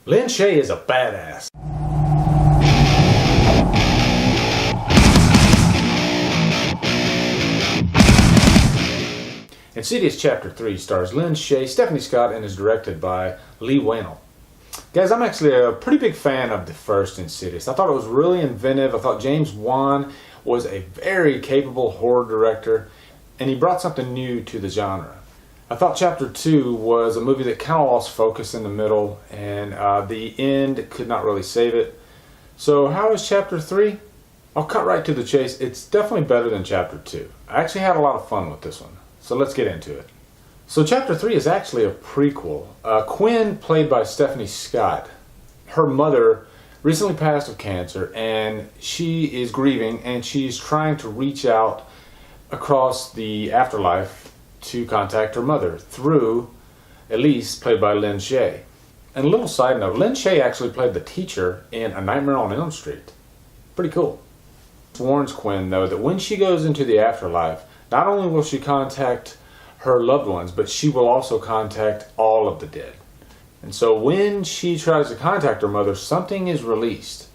Lin Shaye is a badass. Insidious Chapter 3 stars Lin Shaye, Stephanie Scott, and is directed by Lee Wannell. Guys, I'm actually a pretty big fan of the first Insidious. I thought it was really inventive. I thought James Wan was a very capable horror director, and he brought something new to the genre. I thought Chapter 2 was a movie that kind of lost focus in the middle, and the end could not really save it. So how is Chapter 3? I'll cut right to the chase. It's definitely better than Chapter 2. I actually had a lot of fun with this one. So let's get into it. So Chapter 3 is actually a prequel. Quinn, played by Stephanie Scott, her mother recently passed of cancer, and she is grieving, and she's trying to reach out across the afterlife to contact her mother through Elise, played by Lin Shaye. And a little side note, Lin Shaye actually played the teacher in A Nightmare on Elm Street. Pretty cool. Warns Quinn, though, that when she goes into the afterlife, not only will she contact her loved ones, but she will also contact all of the dead. And so when she tries to contact her mother, something is released,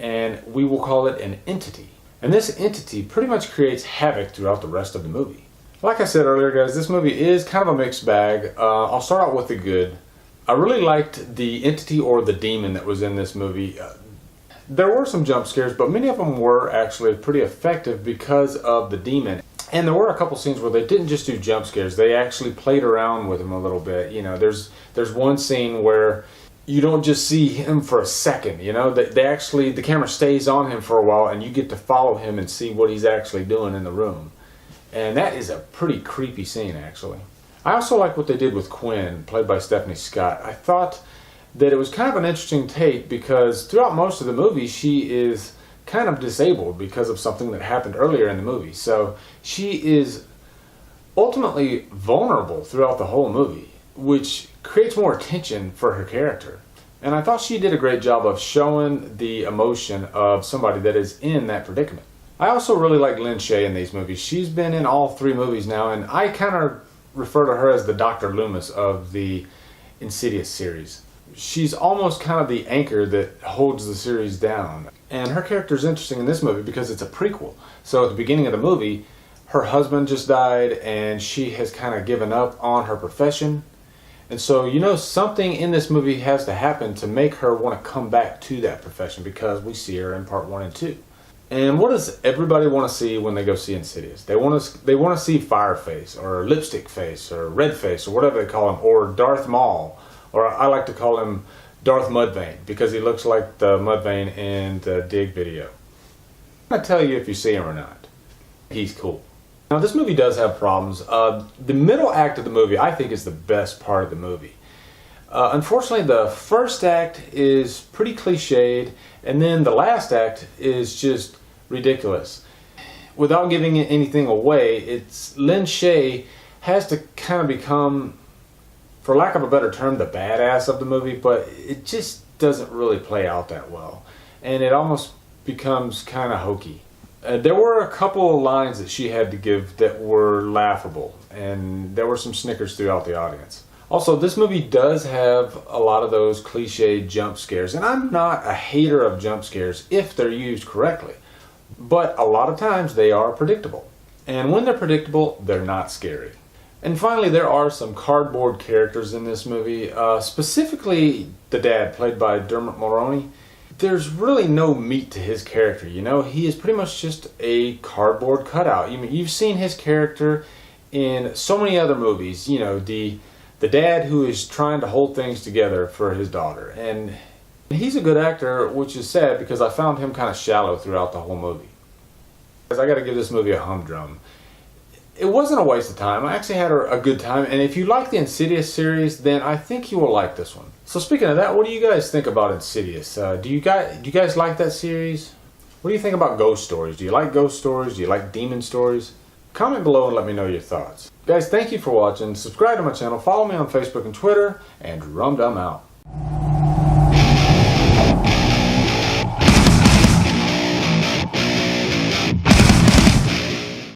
and we will call it an entity. And this entity pretty much creates havoc throughout the rest of the movie. Like I said earlier, guys, this movie is kind of a mixed bag. I'll start out with the good. I really liked the entity or the demon that was in this movie. There were some jump scares, but many of them were actually pretty effective because of the demon. And there were a couple scenes where they didn't just do jump scares. They actually played around with him a little bit. You know, there's one scene where you don't just see him for a second. You know, the camera stays on him for a while, and you get to follow him and see what he's actually doing in the room. And that is a pretty creepy scene, actually. I also like what they did with Quinn, played by Stephanie Scott. I thought that it was kind of an interesting take because throughout most of the movie, she is kind of disabled because of something that happened earlier in the movie. So she is ultimately vulnerable throughout the whole movie, which creates more attention for her character. And I thought she did a great job of showing the emotion of somebody that is in that predicament. I also really like Lin Shaye in these movies. She's been in all 3 movies now, and I kind of refer to her as the Dr. Loomis of the Insidious series. She's almost kind of the anchor that holds the series down. And her character is interesting in this movie because it's a prequel. So at the beginning of the movie, her husband just died, and she has kind of given up on her profession. And so, you know, something in this movie has to happen to make her want to come back to that profession because we see her in part 1 and 2. And what does everybody want to see when they go see Insidious? They want to see Fireface or Lipstick Face or Red Face or whatever they call him, or Darth Maul, or I like to call him Darth Mudvayne because he looks like the Mudvayne in the Dig video. I'm gonna tell you if you see him or not. He's cool. Now this movie does have problems. The middle act of the movie I think is the best part of the movie. Unfortunately, the first act is pretty cliched, and then the last act is just ridiculous. Without giving anything away, it's Lin Shaye has to kind of become, for lack of a better term, the badass of the movie, but it just doesn't really play out that well. And it almost becomes kind of hokey. There were a couple of lines that she had to give that were laughable, and there were some snickers throughout the audience. Also, this movie does have a lot of those cliched jump scares, and I'm not a hater of jump scares if they're used correctly. But a lot of times they are predictable. And when they're predictable, they're not scary. And finally, there are some cardboard characters in this movie, specifically the dad, played by Dermot Mulroney. There's really no meat to his character, you know? He is pretty much just a cardboard cutout. You've seen his character in so many other movies, you know, the dad who is trying to hold things together for his daughter. And he's a good actor, which is sad because I found him kind of shallow throughout the whole movie. I got to give this movie a humdrum. It wasn't a waste of time. I actually had a good time, and if you like the Insidious series, then I think you will like this one. So speaking of that, what do you guys think about Insidious? Do you guys like that series? What do you think about ghost stories? Do you like ghost stories? Do you like demon stories? Comment below and let me know your thoughts. Guys, thank you for watching. Subscribe to my channel, follow me on Facebook and Twitter, and Humdrum out.